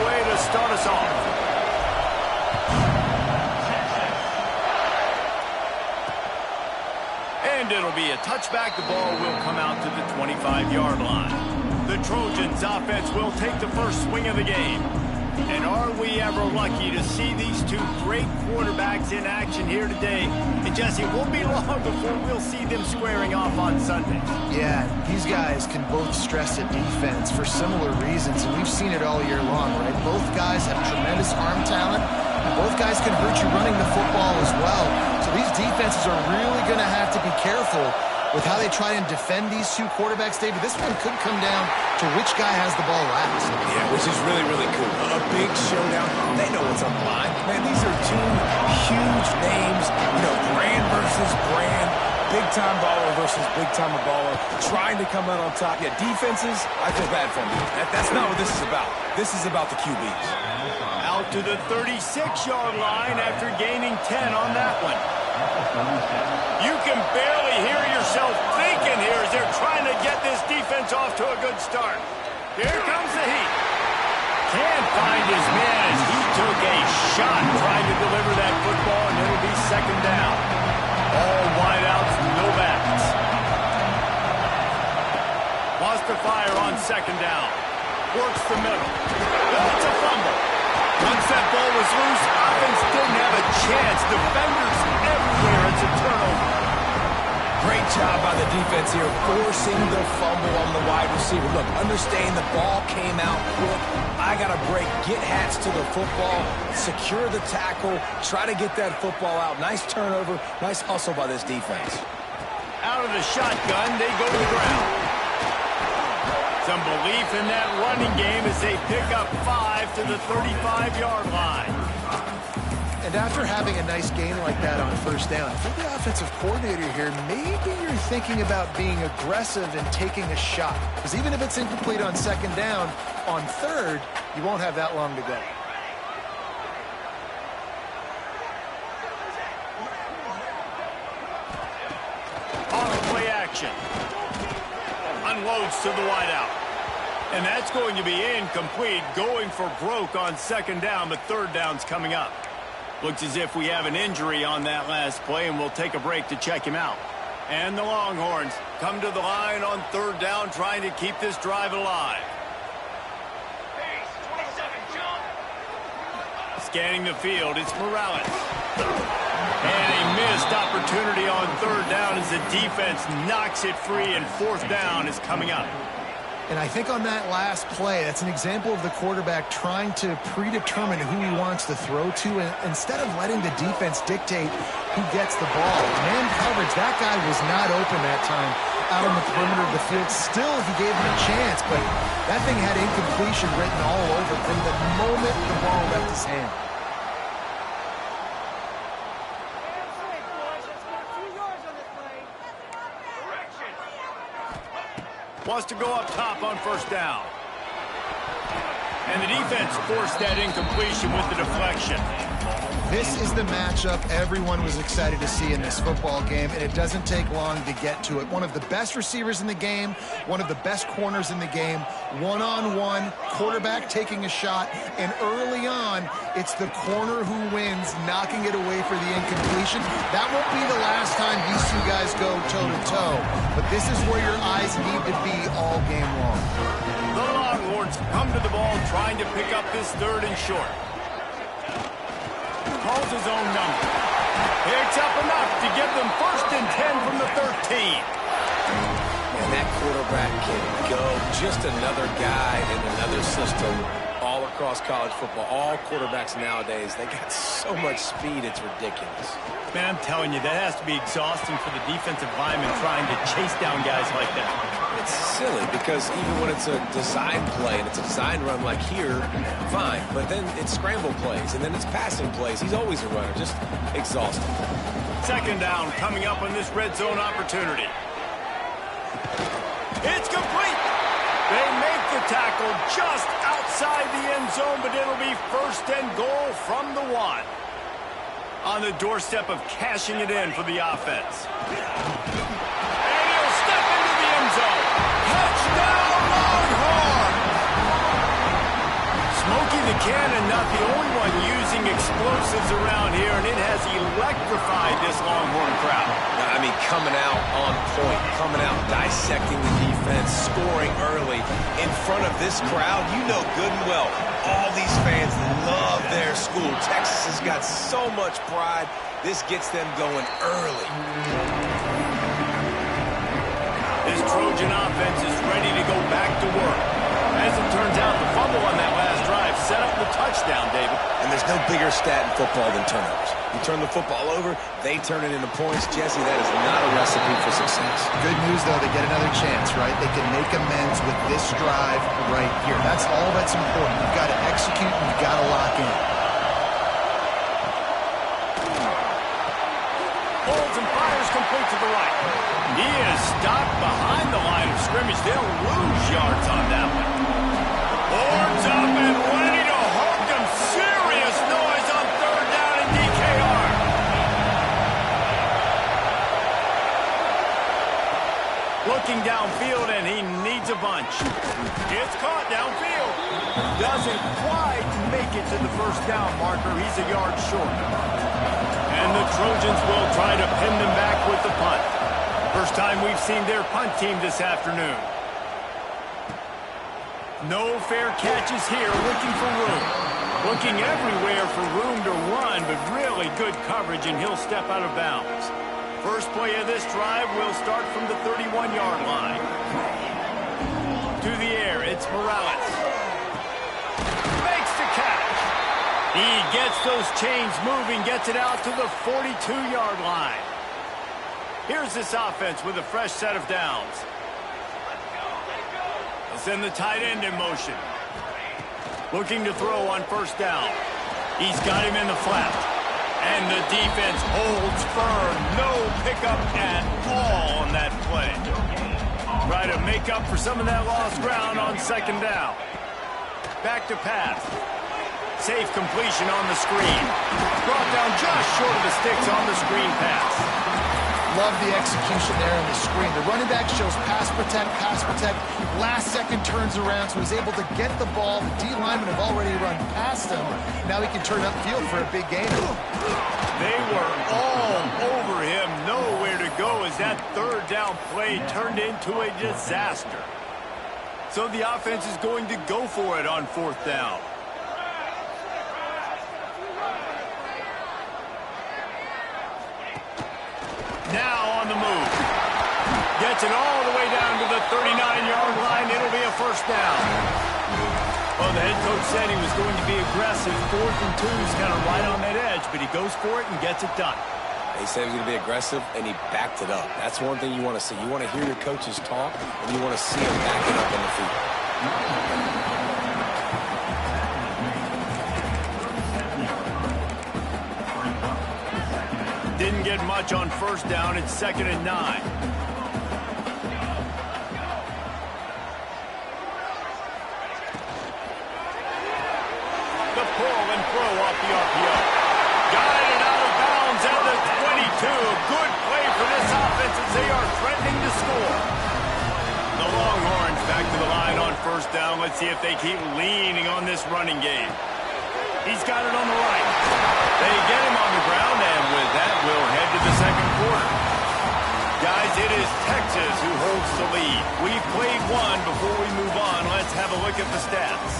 way to start us off. And it'll be a touchback. The ball will come out to the 25-yard line. The Trojans offense will take the first swing of the game. And are we ever lucky to see these two great quarterbacks in action here today? And Jesse, it won't be long before we'll see them squaring off on Sundays. Yeah, these guys can both stress at defense for similar reasons, and we've seen it all year long, right? Both guys have tremendous arm talent, and both guys can hurt you running the football as well. So these defenses are really going to have to be careful with how they try and defend these two quarterbacks, David. This one could come down to which guy has the ball last. Yeah, which is really, really cool. A big showdown. They know what's on the line. Man, these are two huge names. You know, brand versus brand. Big-time baller versus big-time baller. Trying to come out on top. Yeah, defenses, I feel bad for them. That's not what this is about. This is about the QBs. Out to the 36-yard line after gaining 10 on that one. You can barely hear yourself thinking here as they're trying to get this defense off to a good start. Here comes the heat. Can't find his man as he took a shot trying to deliver that football, and it'll be second down. All wideouts, no backs. Wants to fire on second down. Works the middle. It's a fumble. Once that ball was loose, offense didn't have a chance. Defenders everywhere. It's a turnover. Great job by the defense here, forcing the fumble on the wide receiver. Look, understand the ball came out quick. I got to break, get hats to the football, secure the tackle, try to get that football out. Nice turnover, nice hustle by this defense. Out of the shotgun, they go to the ground. Some belief in that running game as they pick up 5 to the 35-yard line. And after having a nice gain like that on first down, if you're the offensive coordinator here, maybe you're thinking about being aggressive and taking a shot. Because even if it's incomplete on second down, on third, you won't have that long to go. On play action. Unloads to the wideout. And that's going to be incomplete, going for broke on second down, but third down's coming up. Looks as if we have an injury on that last play, and we'll take a break to check him out. And the Longhorns come to the line on third down, trying to keep this drive alive. Scanning the field, it's Morales. And a missed opportunity on third down as the defense knocks it free, and fourth down is coming up. And I think on that last play, that's an example of the quarterback trying to predetermine who he wants to throw to, and instead of letting the defense dictate who gets the ball. Man coverage, that guy was not open that time out on the perimeter of the field. Still, he gave him a chance, but that thing had incompletion written all over from the moment the ball left his hand. Wants to go up top on first down. And the defense forced that incompletion with the deflection. This is the matchup everyone was excited to see in this football game, and it doesn't take long to get to it. One of the best receivers in the game, one of the best corners in the game, one-on-one, quarterback taking a shot, and early on, it's the corner who wins, knocking it away for the incompletion. That won't be the last time these two guys go toe-to-toe, but this is where your eyes need to be all game long. The Longhorns come to the ball trying to pick up this third and short. Calls his own number. Picks up enough to give them first and 10 from the 13. And that quarterback can go. Just another guy in another system all across college football. All quarterbacks nowadays, they got so much speed, it's ridiculous. Man, I'm telling you, that has to be exhausting for the defensive lineman trying to chase down guys like that. It's silly because even when it's a design play and it's a design run like here, fine. But then it's scramble plays and then it's passing plays. He's always a runner, just exhausting. Second down coming up on this red zone opportunity. It's complete. They make the tackle just outside the end zone, but it'll be first and goal from the 1. On the doorstep of cashing it in for the offense. And he'll step into the end zone. Touchdown, Longhorn! Smokey the cannon, not the only one using explosives around here, and it has electrified this Longhorn crowd. I mean, coming out on point, coming out dissecting the defense, scoring early in front of this crowd. You know good and well, all these fans love their school. Texas has got so much pride. This gets them going early. This Trojan offense is ready to go back to work. As it turns out, the fumble on that last drive set up the touchdown, David. And there's no bigger stat in football than turnovers. You turn the football over, they turn it into points. Jesse, that is not a recipe for success. Good news, though, they get another chance, right? They can make amends with this drive right here. That's all that's important. You've got to execute and you've got to lock in. Holds and fires complete to the right. He is stopped behind the line of scrimmage. They'll lose yards on that one. Horns up and ready to hook them. Serious noise on third down in DKR. Looking downfield, and he needs a bunch. It's caught downfield. Doesn't quite make it to the first down marker. He's a yard short. And the Trojans will try to pin them back with the punt. First time we've seen their punt team this afternoon. No fair catches here, looking for room. Looking everywhere for room to run, but really good coverage, and he'll step out of bounds. First play of this drive will start from the 31-yard line. To the air, it's Morales. Makes the catch. He gets those chains moving, gets it out to the 42-yard line. Here's this offense with a fresh set of downs. They'll send the tight end in motion. Looking to throw on first down. He's got him in the flat. And the defense holds firm. No pickup at all on that play. Try to make up for some of that lost ground on second down. Back to pass. Safe completion on the screen. Brought down just short of the sticks on the screen pass. Love the execution there on the screen. The running back shows pass protect. Last second turns around, so he's able to get the ball. The D linemen have already run past him. Now he can turn upfield for a big gain. They were all over him. Nowhere to go as that third down play turned into a disaster. So the offense is going to go for it on fourth down. Now on the move. Gets it all the way down to the 39-yard line. It'll be a first down. Well, the head coach said he was going to be aggressive. 4th and 2 is kind of right on that edge, but he goes for it and gets it done. He said he was going to be aggressive, and he backed it up. That's one thing you want to see. You want to hear your coaches talk, and you want to see him back it up on the field. Didn't get much on first down. It's 2nd and 9. The pull and throw off the RPO. Got it out of bounds at the 22. Good play for this offense as they are threatening to score. The Longhorns back to the line on first down. Let's see if they keep leaning on this running game. He's got it on the right. They get him on the ground, and with that, we'll head to the second quarter. Guys, it is Texas who holds the lead. We've played one. Before we move on, let's have a look at the stats.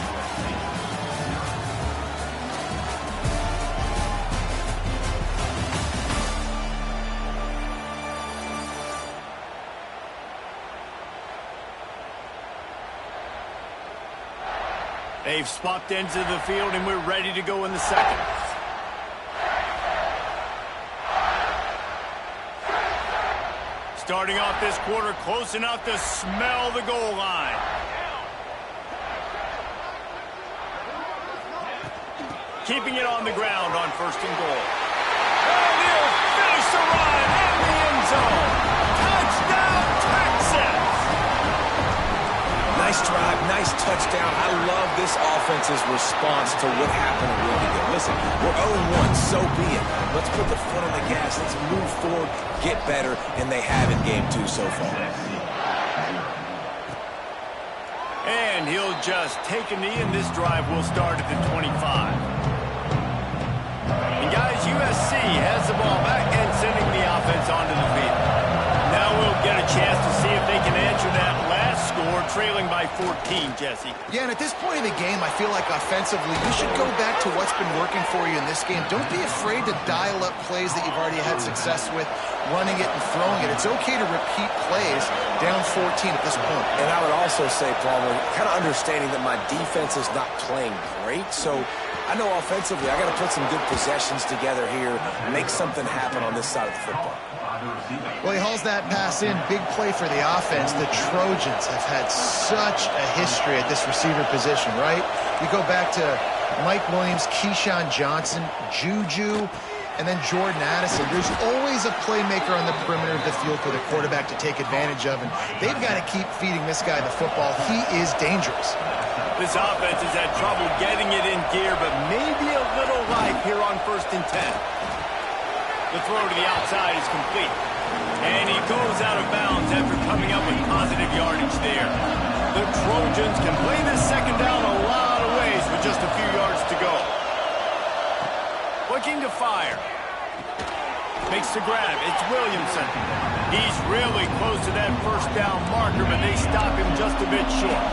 They've swapped ends of the field, and we're ready to go in the second. Starting off this quarter close enough to smell the goal line. Keeping it on the ground on 1st and goal. And he'll finish the run in the end zone. Touchdown, Texas! Nice drive, nice touchdown. I love this offense's response to what happened a week ago. Listen, we're 0-1, so be it. Let's put the foot on the gas. Let's move forward, get better, and they have in game 2 so far. And he'll just take a knee, and this drive will start at the 25. And guys, USC has the ball back and sending the offense onto the field. Now we'll get a chance to see if they can answer that last score, trailing by 14, Jesse. Yeah, and at this point in the game, I feel like offensively, you should go back to what's been working for you in this game. Don't be afraid to dial up plays that you've already had success with, running it and throwing it. It's okay to repeat plays down 14 at this point. And I would also say, Palmer, kind of understanding that my defense is not playing great, so I know offensively I got to put some good possessions together here, make something happen on this side of the football. Well, he hauls that pass in. Big play for the offense. The Trojans have had such a history at this receiver position, right? You go back to Mike Williams, Keyshawn Johnson, Juju, and then Jordan Addison. There's always a playmaker on the perimeter of the field for the quarterback to take advantage of, and they've got to keep feeding this guy the football. He is dangerous. This offense has had trouble getting it in gear, but maybe a little life here on 1st and 10. The throw to the outside is complete. And he goes out of bounds after coming up with positive yardage there. The Trojans can play this second down a lot of ways with just a few yards to go. Looking to fire. Makes the grab. It's Williamson. He's really close to that first down marker, but they stop him just a bit short.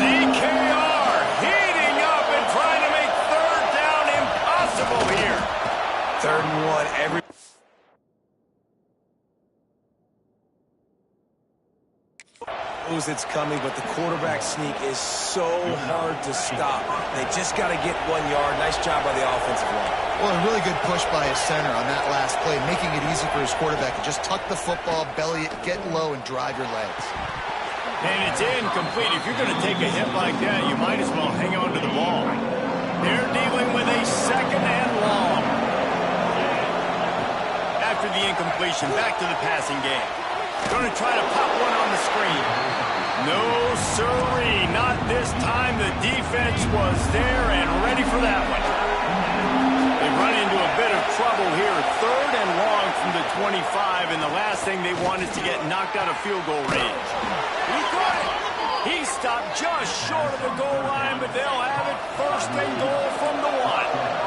DKR heating up and trying to make 3rd down impossible here. 3rd and 1, every... It's coming, but the quarterback sneak is so hard to stop. They just got to get 1 yard. Nice job by the offensive line. Well, a really good push by his center on that last play, making it easy for his quarterback to just tuck the football, belly it, get low, and drive your legs. And it's incomplete. If you're going to take a hit like that, you might as well hang on to the ball. They're dealing with a 2nd and long. After the incompletion, back to the passing game. Going to try to pop one on the screen. No, sirree, not this time. The defense was there and ready for that one. They run into a bit of trouble here. 3rd and long from the 25, and the last thing they want is to get knocked out of field goal range. He got it. He stopped just short of the goal line, but they'll have it 1st and goal from the 1.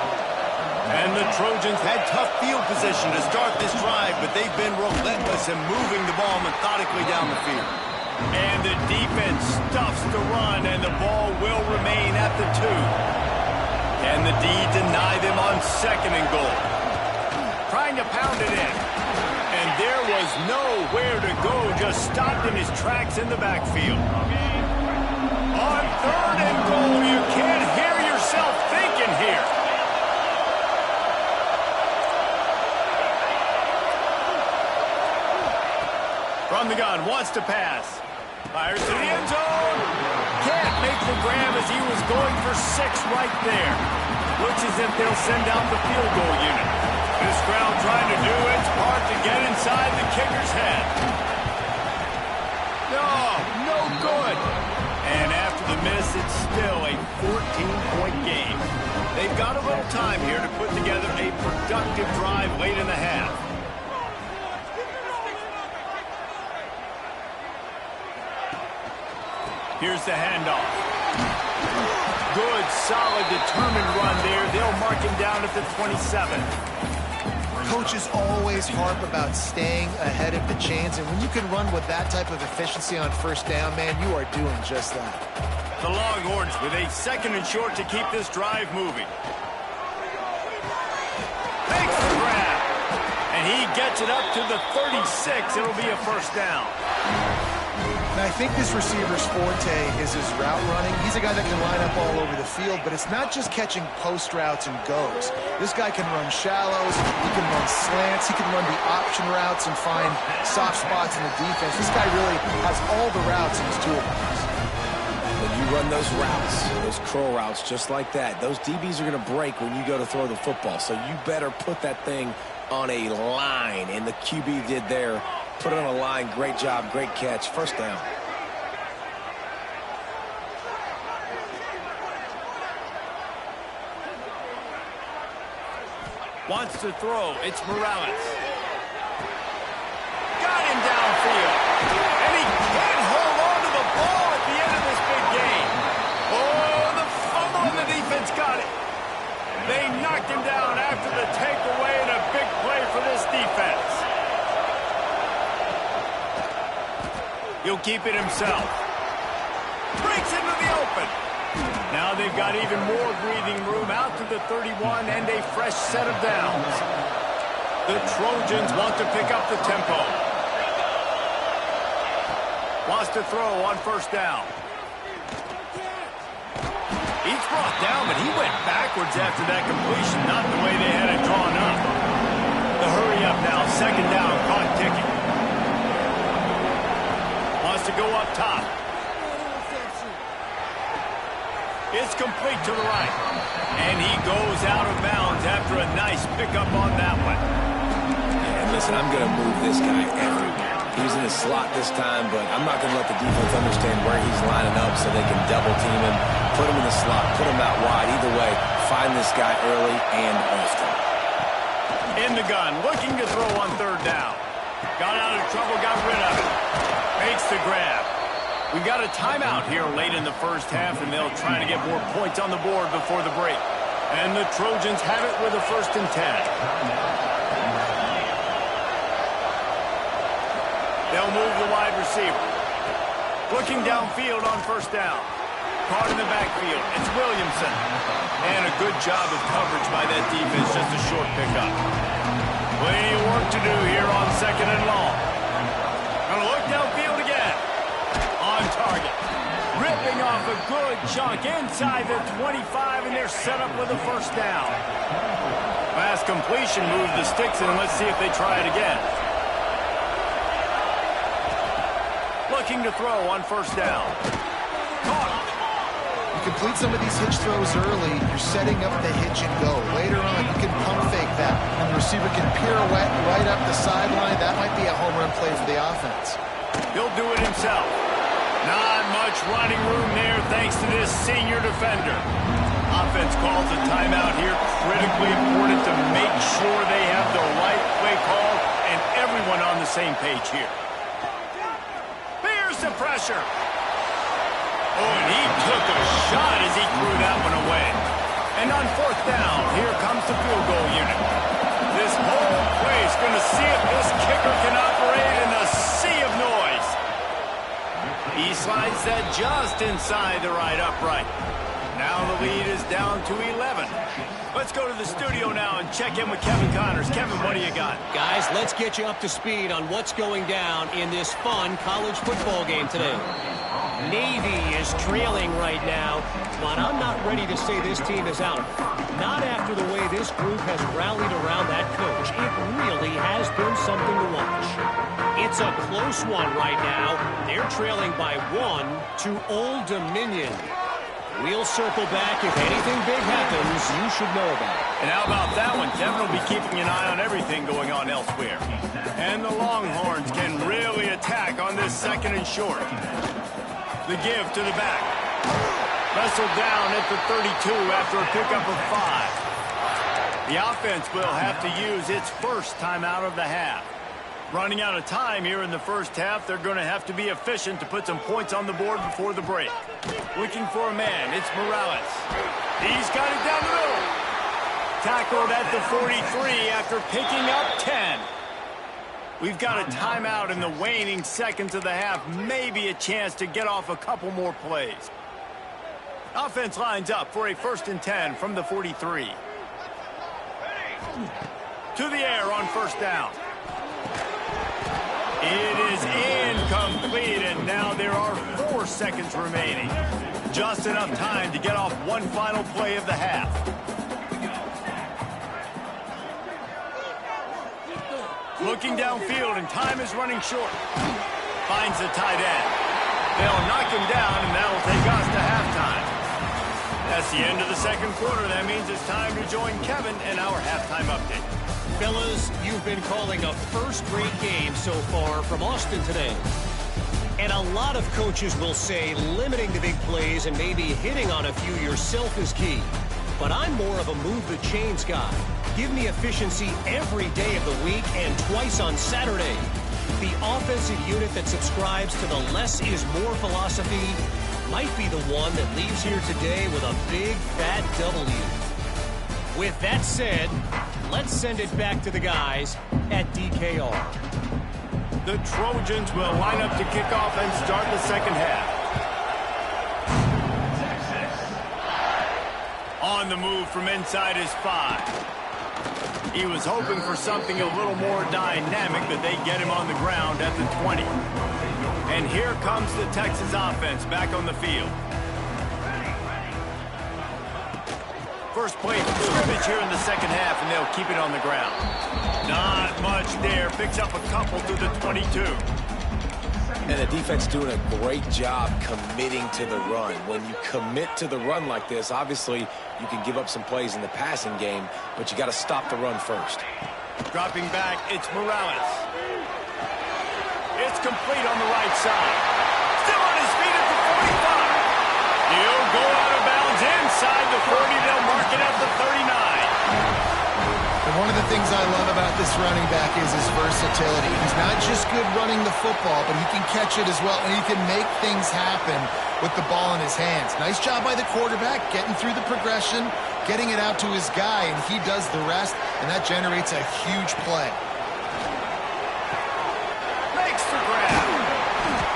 And the Trojans had tough field position to start this drive, but they've been relentless in moving the ball methodically down the field. And the defense stuffs the run, and the ball will remain at the 2. Can the D deny them on 2nd and goal? Trying to pound it in. And there was nowhere to go, just stopped in his tracks in the backfield. On 3rd and goal, you can't hear yourself thinking here. From the gun, wants to pass. Fires to the end zone. Can't make the grab as he was going for 6 right there. Looks as if they'll send out the field goal unit. This crowd trying to do its part to get inside the kicker's head. No good. And after the miss, it's still a 14-point game. They've got a little time here to put together a productive drive late in the half. Here's the handoff. Good, solid, determined run there. They'll mark him down at the 27. Coaches always harp about staying ahead of the chains, and when you can run with that type of efficiency on 1st down, man, you are doing just that. The Longhorns with a 2nd and short to keep this drive moving. Makes the grab. And he gets it up to the 36. It'll be a 1st down. And I think this receiver's forte is his route running. He's a guy that can line up all over the field, but it's not just catching post routes and goes. This guy can run shallows, he can run slants, he can run the option routes and find soft spots in the defense. This guy really has all the routes in his toolbox. When you run those routes, those curl routes just like that, those DBs are going to break when you go to throw the football. So you better put that thing on a line, and the QB did there. Put it on a line. Great job. Great catch. 1st down. Wants to throw. It's Morales. Got him downfield. And he can't hold on to the ball at the end of this knocked him down after the takeaway, and a big play for this defense. He'll keep it himself. Breaks into the open. Now they've got even more breathing room out to the 31 and a fresh set of downs. The Trojans want to pick up the tempo. Wants to throw on first down. He's brought down, but he went backwards after that completion, not the way they had it drawn up. The hurry up now, second down, clock ticking. Wants to go up top. It's complete to the right. And he goes out of bounds after a nice pickup on that one. Yeah, and listen, I'm going to move this guy everywhere. He's in his slot this time, but I'm not going to let the defense understand where he's lining up so they can double team him, put him in the slot, put him out wide. Either way, find this guy early and often. In the gun, looking to throw on third down. Got out of trouble, got rid of it. Makes the grab. We got a timeout here late in the first half, and they'll try to get more points on the board before the break. And the Trojans have it with a 1st and 10. They'll move the wide receiver. Looking downfield on first down. Caught in the backfield. It's Williamson. And a good job of coverage by that defense. Just a short pickup. Plenty of work to do here on 2nd and long. Gonna look downfield again. On target. Ripping off a good chunk inside the 25, and they're set up with a first down. Fast completion moved the sticks in. Let's see if they try it again. Looking to throw on first down. Caught. You complete some of these hitch throws early, you're setting up the hitch and go. Later on, you can pump fake that, and the receiver can pirouette right up the sideline. That might be a home run play for the offense. He'll do it himself. Not much running room there thanks to this senior defender. Offense calls a timeout here. Critically important to make sure they have the right play call and everyone on the same page here. Bears the pressure. Oh, and he took a shot as he threw that one away. And on fourth down, here comes the field goal unit. This whole play is going to see if this kicker can operate in a sea of noise. He slides that just inside the right upright. Now the lead is down to 11. Let's go to the studio now and check in with Kevin Connors. Kevin, what do you got? Guys, let's get you up to speed on what's going down in this fun college football game today. Navy is trailing right now, but I'm not ready to say this team is out. Not after the way this group has rallied around that coach. It really has been something to watch. It's a close one right now. They're trailing by 1 to Old Dominion. We'll circle back. If anything big happens, you should know about it. And how about that one? Kevin will be keeping an eye on everything going on elsewhere. And the Longhorns can really attack on this 2nd and short. The give to the back. Wrestled down at the 32 after a pickup of 5. The offense will have to use its first timeout of the half. Running out of time here in the first half, they're going to have to be efficient to put some points on the board before the break. Looking for a man, it's Morales. He's got it down the middle. Tackled at the 43 after picking up 10. We've got a timeout in the waning seconds of the half. Maybe a chance to get off a couple more plays. Offense lines up for a 1st and 10 from the 43. To the air on first down. It is incomplete, and now there are 4 seconds remaining. Just enough time to get off one final play of the half. Looking downfield, and time is running short. Finds the tight end. They'll knock him down, and that'll take us to halftime. That's the end of the 2nd quarter. That means it's time to join Kevin in our halftime update. Fellas, you've been calling a first-rate game so far from Austin today. And a lot of coaches will say limiting the big plays and maybe hitting on a few yourself is key. But I'm more of a move-the-chains guy. Give me efficiency every day of the week and twice on Saturday. The offensive unit that subscribes to the less is more philosophy might be the one that leaves here today with a big, fat W. With that said, let's send it back to the guys at DKR. The Trojans will line up to kick off and start the second half. On the move from inside his 5. He was hoping for something a little more dynamic, but they get him on the ground at the 20. And here comes the Texas offense back on the field. First play from scrimmage here in the second half, and they'll keep it on the ground. Not much there. Picks up a couple to the 22. And the defense doing a great job committing to the run. When you commit to the run like this, obviously you can give up some plays in the passing game, but you got to stop the run first. Dropping back, it's Morales. It's complete on the right side. Still on his feet at the 45. He'll go out of bounds inside the 40. They'll mark it at the 39. And one of the things I love about this running back is his versatility. He's not just good running the football, but he can catch it as well, and he can make things happen with the ball in his hands. Nice job by the quarterback, getting through the progression, getting it out to his guy, and he does the rest, and that generates a huge play. Makes the grab.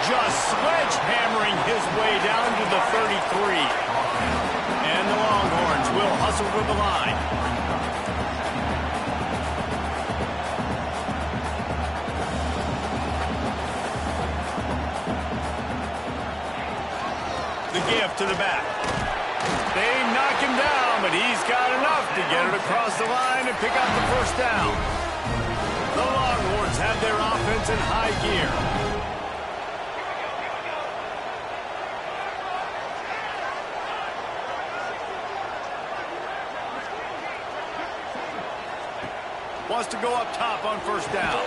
Just sledgehammering his way down to the 33. And the Longhorns will hustle for the line. The gift to the back. They knock him down, but he's got enough to get it across the line and pick up the first down. The Longhorns have their offense in high gear. Wants to go up top on first down.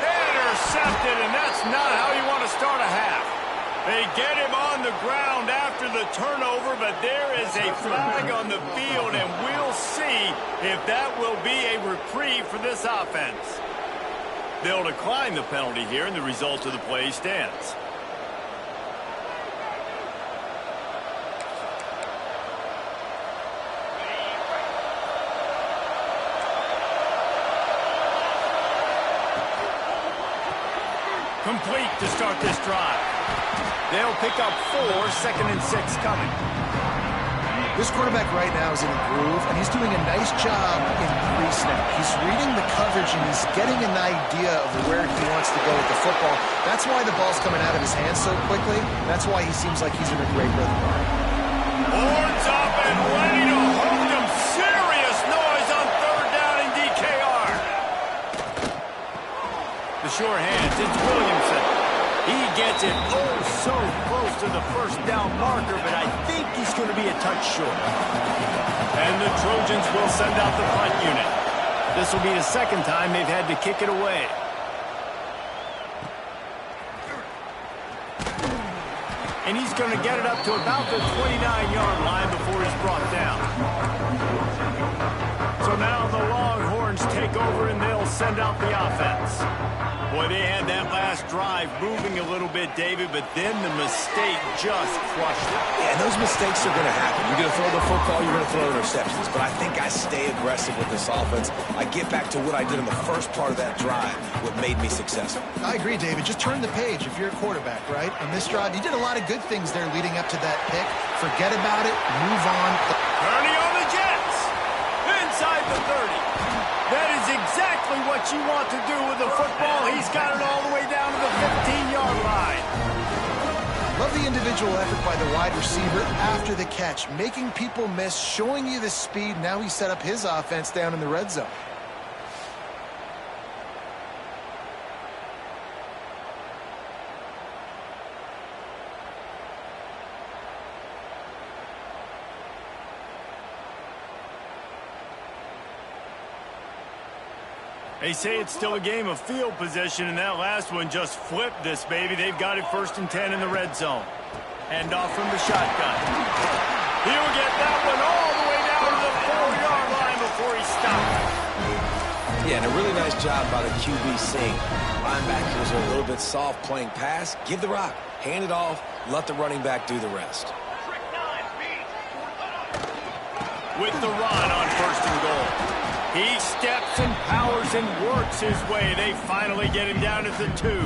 Intercepted, and that's not how you want to start a half. They get him on the ground after the turnover, but there is a flag on the field, and we'll see if that will be a reprieve for this offense. They'll decline the penalty here, and the result of the play stands. Complete to start this drive. They'll pick up 4, 2nd and 6 coming. This quarterback right now is in a groove, and he's doing a nice job in pre-snap. He's reading the coverage, and he's getting an idea of where he wants to go with the football. That's why the ball's coming out of his hands so quickly. That's why he seems like he's in a great rhythm. Horns up and ready to hold them. Serious noise on 3rd down in DKR. The sure hands, it's Williamson. He gets it so close to the first down marker, but I think he's going to be a touch short. And the Trojans will send out the punt unit. This will be the second time they've had to kick it away. And he's going to get it up to about the 29-yard line before he's brought down. So now the Longhorns take over and they'll send out the offense. Boy, they had that last drive moving a little bit, David, but then the mistake just crushed it. Yeah, and those mistakes are going to happen. You're going to throw the football, you're going to throw interceptions. But I think I stay aggressive with this offense. I get back to what I did in the first part of that drive, what made me successful. I agree, David. Just turn the page if you're a quarterback, right? On this drive, you did a lot of good things there leading up to that pick. Forget about it. Move on. Kearney on the Jets. Inside the 30. That is exactly what you want to do with the football. He's got it all the way down to the 15-yard line. Love the individual effort by the wide receiver after the catch, making people miss, showing you the speed. Now he set up his offense down in the red zone. They say it's still a game of field position, and that last one just flipped this baby. They've got it 1st and 10 in the red zone. Hand off from the shotgun. He'll get that one all the way down to the 4-yard line before he stopped. Yeah, and a really nice job by the QB seeing. Linebackers are a little bit soft playing pass. Give the rock. Hand it off. Let the running back do the rest. with the run on 1st and goal. He steps and powers and works his way. They finally get him down at the 2.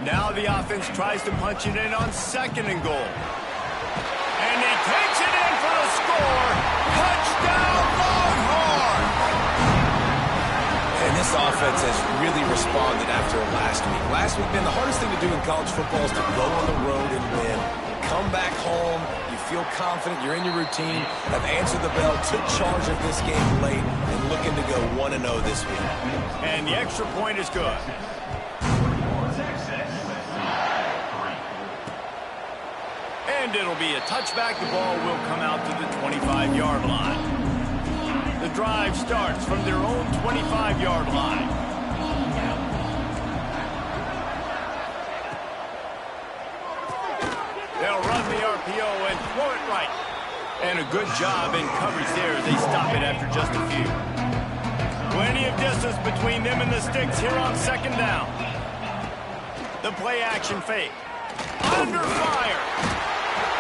Now the offense tries to punch it in on 2nd and goal. And he takes it in for the score. Touchdown, Longhorn! And this offense has really responded after last week. Last week, man, the hardest thing to do in college football is to go on the road and win. Come back home, you feel confident, you're in your routine, have answered the bell, took charge of this game late, and looking to go 1-0 this week. And the extra point is good. And it'll be a touchback. The ball will come out to the 25-yard line. The drive starts from their own 25-yard line. They'll run the RPO and throw it right. And a good job in coverage there. They stop it after just a few. Plenty of distance between them and the sticks here on 2nd down. The play action fake. Under fire.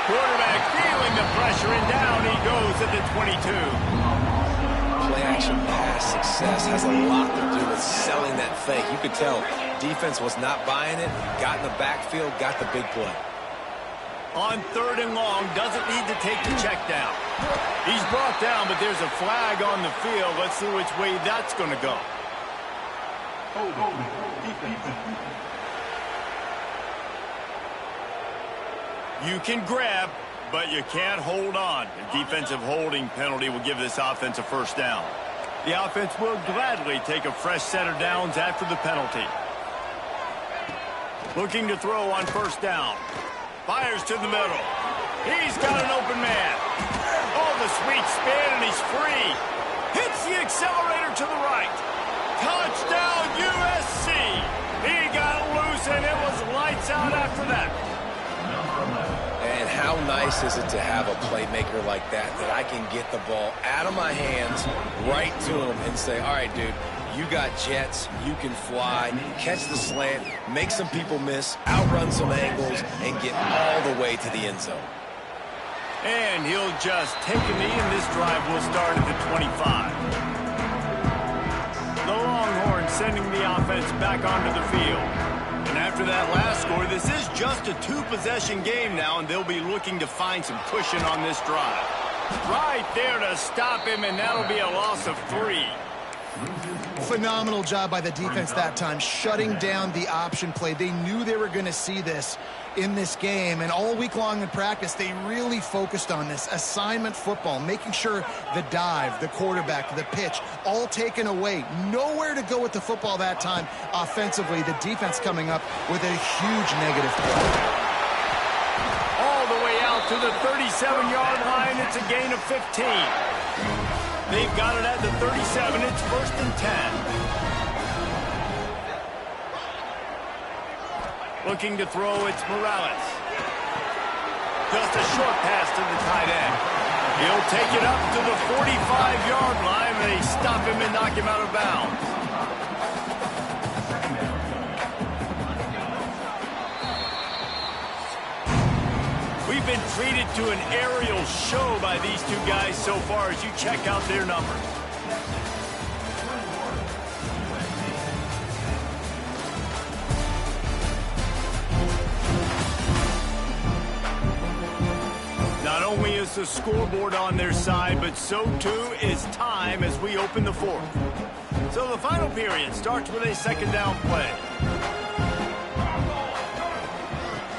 Quarterback feeling the pressure, and down he goes at the 22. Play-action pass success has a lot to do with selling that fake. You could tell defense was not buying it, got in the backfield, got the big play. On 3rd and long, doesn't need to take the check down. He's brought down, but there's a flag on the field. Let's see which way that's going to go. You can grab, but you can't hold on. The defensive holding penalty will give this offense a 1st down. The offense will gladly take a fresh set of downs after the penalty. Looking to throw on 1st down. Fires to the middle. He's got an open man. Oh, the sweet spin, and he's free. Hits the accelerator to the right. Touchdown, USC. He got loose, and it was lights out after that. And how nice is it to have a playmaker like that I can get the ball out of my hands right to him and say, all right, dude, you got jets, you can fly, catch the slant, make some people miss, outrun some angles, and get all the way to the end zone. And he'll just take a knee, and this drive will start at the 25. The Longhorns sending the offense back onto the field. And after that last score, this is just a 2-possession game now, and they'll be looking to find some cushion on this drive. Right there to stop him, and that'll be a loss of 3. Phenomenal job by the defense that time, shutting down the option play. They knew they were going to see this in this game, and all week long in practice, they really focused on this assignment football, making sure the dive, the quarterback, the pitch, all taken away. Nowhere to go with the football that time offensively. The defense coming up with a huge negative play. All the way out to the 37-yard line. It's a gain of 15. They've got it at the 37. It's 1st and 10. Looking to throw, it's Morales. Just a short pass to the tight end. He'll take it up to the 45-yard line. They stop him and knock him out of bounds. We've been treated to an aerial show by these two guys so far as you check out their numbers. Not only is the scoreboard on their side, but so too is time as we open the 4th. So the final period starts with a 2nd down play.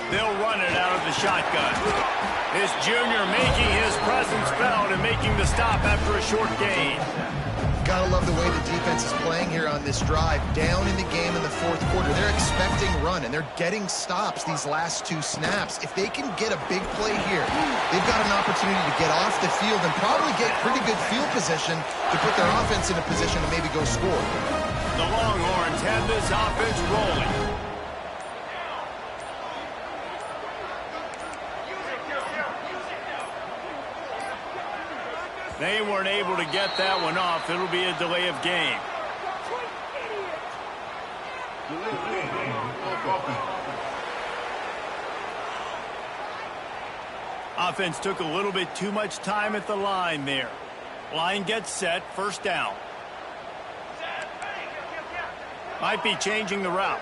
They'll run it out of the shotgun. This junior making his presence felt and making the stop after a short gain. Gotta love the way the defense is playing here on this drive. Down in the game in the 4th quarter. They're expecting run, and they're getting stops these last 2 snaps. If they can get a big play here, they've got an opportunity to get off the field and probably get pretty good field position to put their offense in a position to maybe go score. The Longhorns have this offense rolling. They weren't able to get that one off. It'll be a delay of game. Offense took a little bit too much time at the line there. Line gets set, first down. Might be changing the route.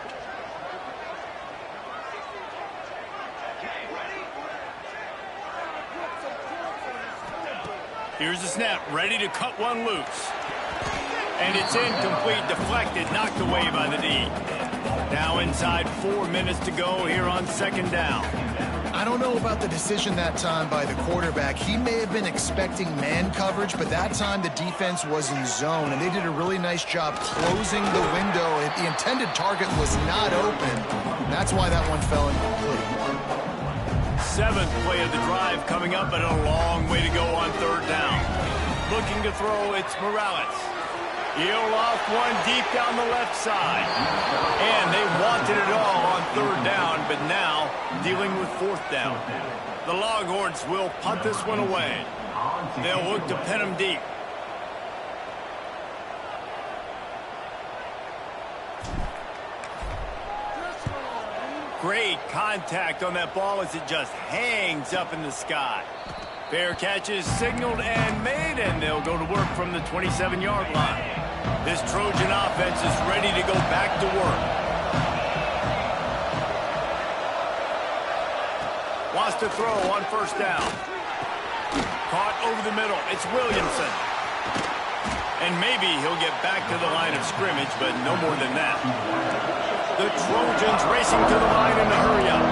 Here's the snap, ready to cut one loose. And it's incomplete, deflected, knocked away by the D. Now inside 4 minutes to go here on second down. I don't know about the decision that time by the quarterback. He may have been expecting man coverage, but that time the defense was in zone, and they did a really nice job closing the window. The intended target was not open. That's why that one fell incomplete. Seventh play of the drive coming up, but a long way to go on third down. Looking to throw, it's Morales. He'll off one deep down the left side. And they wanted it all on third down, but now dealing with fourth down. The Longhorns will punt this one away. They'll look to pin him deep. Great contact on that ball as it just hangs up in the sky. Fair catch is signaled and made, and they'll go to work from the 27-yard line. This Trojan offense is ready to go back to work. Wants to throw on first down. Caught over the middle. It's Williamson. And maybe he'll get back to the line of scrimmage, but no more than that. The Trojans racing to the line in a hurry-up.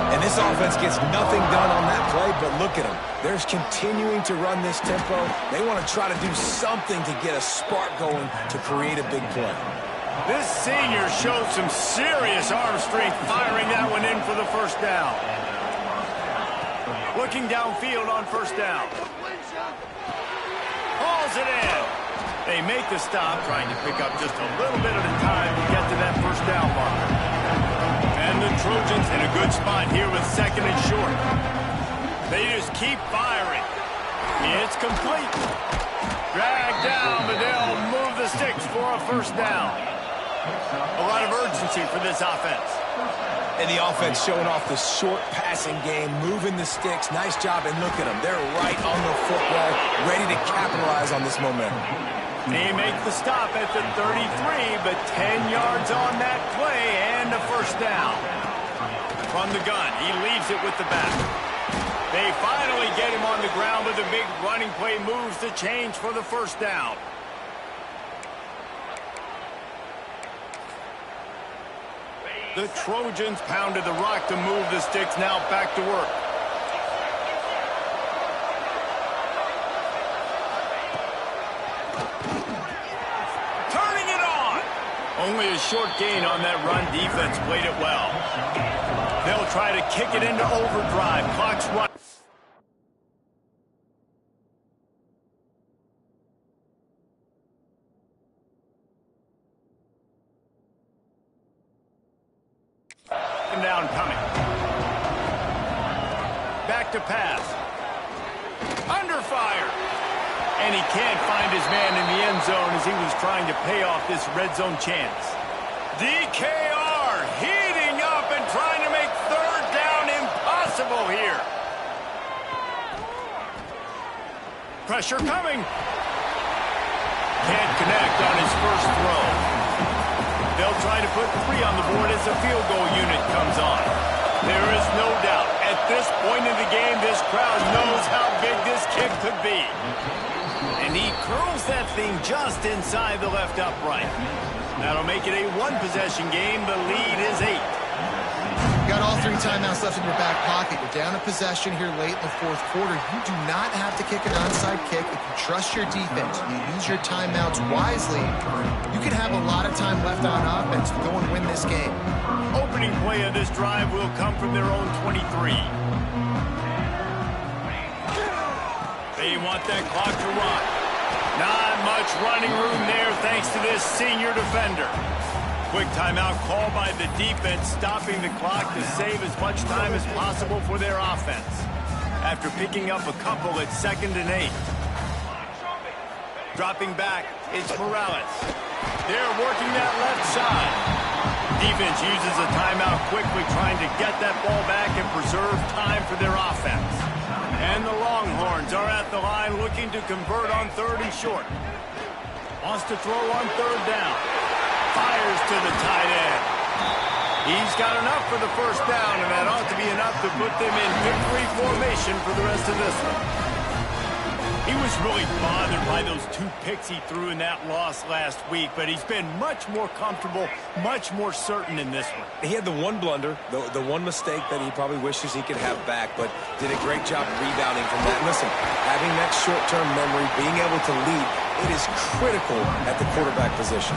And this offense gets nothing done on that play, but look at them. They're continuing to run this tempo. They want to try to do something to get a spark going to create a big play. This senior showed some serious arm strength firing that one in for the first down. Looking downfield on first down. Hauls it in. They make the stop, trying to pick up just a little bit at a time to get to that first down marker. And the Trojans in a good spot here with second and short. They just keep firing. It's complete. Dragged down, but they'll move the sticks for a first down. A lot of urgency for this offense. And the offense showing off the short passing game, moving the sticks. Nice job, and look at them. They're right on the football, ready to capitalize on this momentum. They make the stop at the 33, but 10 yards on that play and a first down. From the gun, he leaves it with the back. They finally get him on the ground, but the big running play moves the change for the first down. The Trojans pounded the rock to move the sticks, now back to work. Turning it on! Only a short gain on that run. Defense played it well. They'll try to kick it into overdrive. Clock's running. Down coming. Back to pass. Under fire. And he can't find his man in the end zone as he was trying to pay off this red zone chance. DKR heating up and trying to make third down impossible here. Pressure coming. Can't connect on his first throw. They'll try to put 3 on the board as the field goal unit comes on. There is no doubt, at this point in the game, this crowd knows how big this kick could be. And he curls that thing just inside the left upright. That'll make it a one-possession game. The lead is 8. Got all 3 timeouts left in your back pocket. You're down a possession here late in the fourth quarter. You do not have to kick an onside kick if you trust your defense. You use your timeouts wisely. You can have a lot of time left on offense to go and win this game. Opening play of this drive will come from their own 23. They want that clock to run. Not much running room there thanks to this senior defender. Quick timeout call by the defense, stopping the clock to save as much time as possible for their offense. After picking up a couple at 2nd and 8. Dropping back, it's Morales. They're working that left side. Defense uses a timeout quickly, trying to get that ball back and preserve time for their offense. And the Longhorns are at the line looking to convert on 3rd and short. Wants to throw on 3rd down. Fires to the tight end. He's got enough for the 1st down, and that ought to be enough to put them in victory formation for the rest of this one. He was really bothered by those 2 picks he threw in that loss last week, but he's been much more comfortable, much more certain in this one. He had the one blunder, the one mistake that he probably wishes he could have back, but did a great job rebounding from that. And listen, having that short-term memory, being able to lead, it is critical at the quarterback position.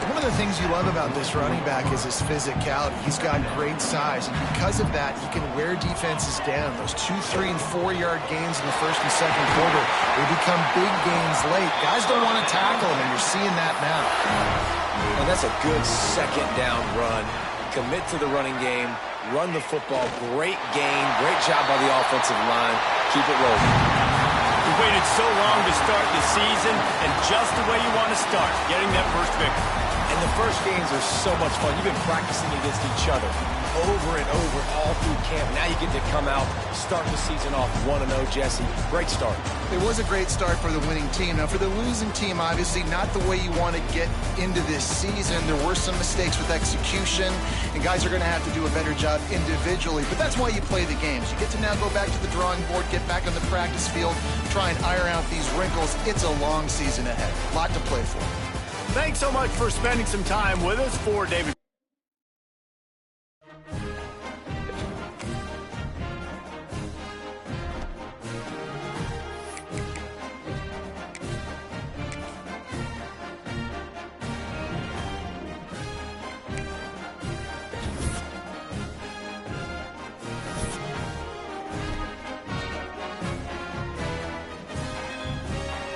One of the things you love about this running back is his physicality. He's got great size, and because of that, he can wear defenses down. Those 2, 3, and 4-yard gains in the 1st and 2nd quarter, they become big gains late. Guys don't want to tackle him, and you're seeing that now. And that's a good 2nd down run. Commit to the running game, run the football, great gain, great job by the offensive line. Keep it rolling. We waited so long to start the season, and just the way you want to start, getting that first victory. And the first games are so much fun. You've been practicing against each other over and over all through camp. Now you get to come out, start the season off 1-0, Jesse. Great start. It was a great start for the winning team. Now, for the losing team, obviously not the way you want to get into this season. There were some mistakes with execution, and guys are going to have to do a better job individually. But that's why you play the games. You get to now go back to the drawing board, get back on the practice field, try and iron out these wrinkles. It's a long season ahead. A lot to play for. Thanks so much for spending some time with us. For David